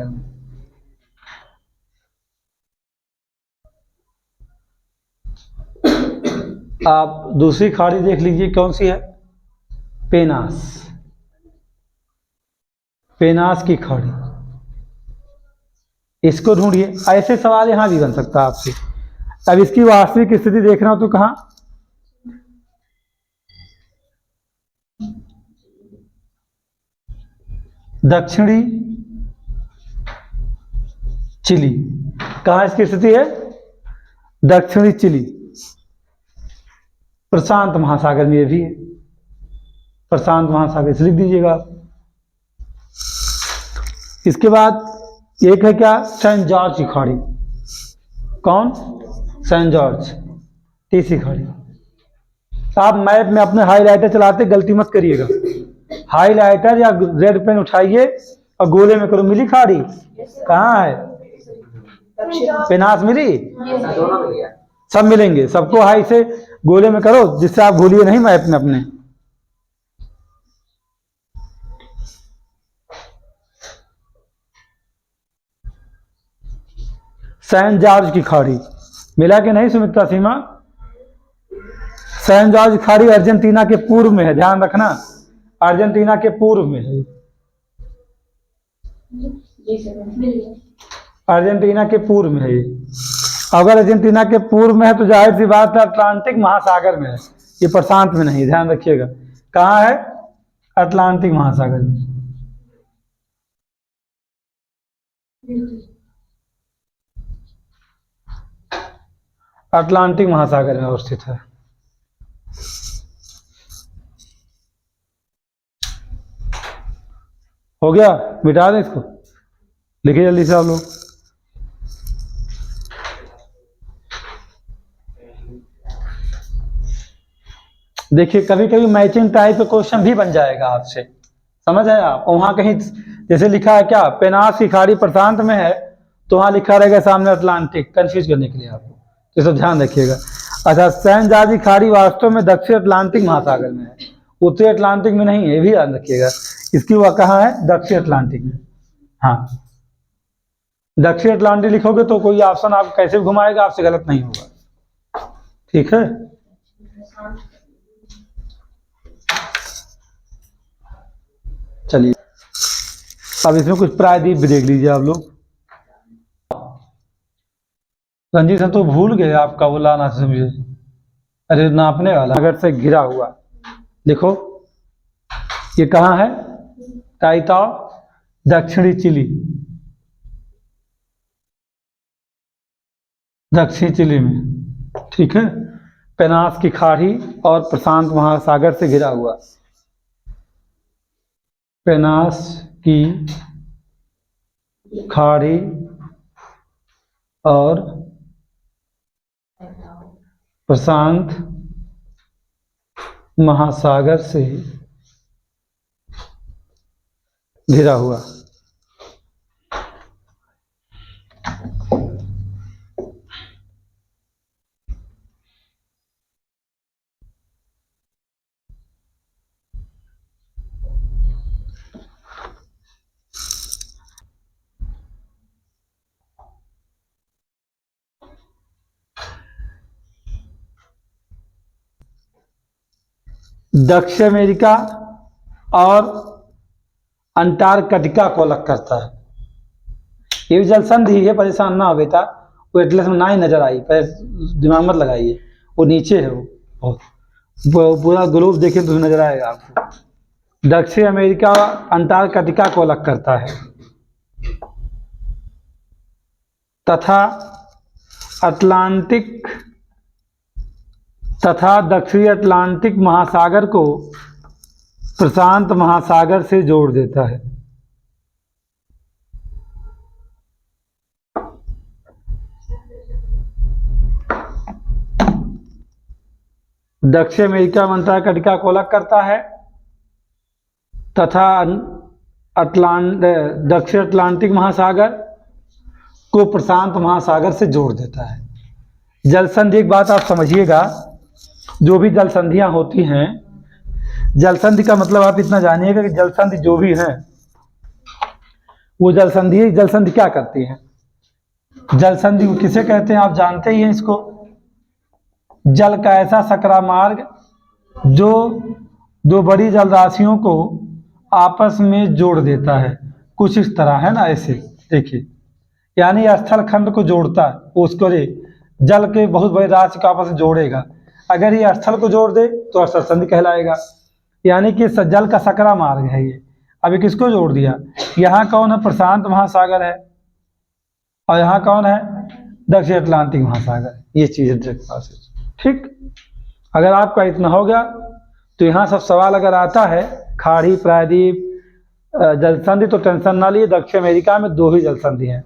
महासागर में। आप दूसरी खाड़ी देख लीजिए कौन सी है, पेनास, पेनास की खाड़ी, इसको ढूंढिए। ऐसे सवाल यहां भी बन सकता है आपसे। अब इसकी वास्तविक स्थिति देखना हो तो कहां, दक्षिणी चिली, कहां इसकी स्थिति है, दक्षिणी चिली, प्रशांत महासागर में ये भी है, प्रशांत महासागर से लिख दीजिएगा। इसके बाद एक है क्या, सेंट जॉर्ज की खाड़ी, कौन, सेंट जॉर्ज, तीसरी खाड़ी। आप मैप में अपने हाईलाइटर चलाते गलती मत करिएगा, हाईलाइटर या रेड पेन उठाइए और गोले में करो, मिली खाड़ी, कहाँ है, पेनास मिली, सब मिलेंगे, सबको हाई से गोले में करो जिससे आप भूलिए नहीं मैप में अपने। सेंट जॉर्ज की खाड़ी मिला कि नहीं सुमित्रा सीमा, सेंट जॉर्ज खाड़ी अर्जेंटीना के पूर्व में है, ध्यान रखना, अर्जेंटीना के पूर्व में है, अर्जेंटीना के पूर्व में है। अगर अर्जेंटीना के पूर्व में है तो जाहिर सी बात है अटलांटिक महासागर में है, ये प्रशांत में नहीं, ध्यान रखिएगा। कहाँ है, अटलांटिक महासागर में। अटलांटिक महासागर में अवस्थित है। हो गया, मिटा दें इसको, लिखिए जल्दी से आप लोग। देखिए कभी कभी मैचिंग टाइप का क्वेश्चन भी बन जाएगा आपसे, समझ है आप, वहां कहीं जैसे लिखा है क्या, पेनास की खाड़ी प्रशांत में है, तो वहां लिखा रहेगा सामने अटलांटिक, कंफ्यूज करने के लिए आपको, तो सब ध्यान रखिएगा। अच्छा, सेंट जॉर्ज की खाड़ी वास्तव में दक्षिण अटलांटिक महासागर में है, उत्तरी अटलांटिक में नहीं है, ये भी ध्यान रखिएगा। इसकी वह कहाँ है, दक्षिण अटलांटिक में। हाँ, दक्षिण अटलांटिक लिखोगे तो कोई ऑप्शन आप कैसे भी घुमाएगा, आपसे गलत नहीं होगा, ठीक है। चलिए अब इसमें कुछ प्रायद्वीप भी देख लीजिए आप लोग। रंजीत सर तो भूल गए आपका वो लाना से मुझे, अरे नापने वाला, अगर से घिरा हुआ, देखो ये कहाँ है, काइताओ, दक्षिणी चिली, दक्षिणी चिली में, ठीक है। पेनास की खाड़ी और प्रशांत महासागर से घिरा हुआ, पेनास की खाड़ी और प्रशांत महासागर से घिरा हुआ। दक्षिण अमेरिका और अंटार्कटिका को अलग करता है। ये भी जल संधि है, परेशान ना हो बेटा, वो एटलस में ना ही नजर आई, पर दिमाग मत लगाइए, वो नीचे है, वो पूरा ग्लोब देखें तो नजर आएगा आपको। दक्षिण अमेरिका अंटार्कटिका को अलग करता है तथा अटलांटिक तथा दक्षिणी अटलांटिक महासागर को प्रशांत महासागर से जोड़ देता है। दक्षिण अमेरिका में अंटार्कटिका को अलग करता है तथा दक्षिण अटलांटिक महासागर को प्रशांत महासागर से जोड़ देता है। जल संधि, एक बात आप समझिएगा, जो भी जल संधियां होती हैं, जल संधि का मतलब आप इतना जानिएगा कि जल संधि जो भी है वो जल संधि क्या करती है? जल संधि को किसे कहते हैं आप जानते ही हैं इसको। जल का ऐसा सकरा मार्ग जो दो बड़ी जलराशियों को आपस में जोड़ देता है, कुछ इस तरह है ना, ऐसे देखिए, यानी स्थल खंड को जोड़ता है, उसको जल के बहुत बड़ी राशि को आपस में जोड़ेगा। अगर ये स्थल को जोड़ दे तो स्थल संधि कहलाएगा, यानी कि जल का सकरा मार्ग है ये। अभी किसको जोड़ दिया? यहाँ कौन है? प्रशांत महासागर है, और यहाँ कौन है? दक्षिण अटलांटिक महासागर। ये चीज है, ठीक। अगर आपका इतना हो गया तो यहाँ सब सवाल अगर आता है खाड़ी, प्रायद्वीप, जल संधि, तो टेंशन ना लिए। दक्षिण अमेरिका में 2 ही जल संधि हैं।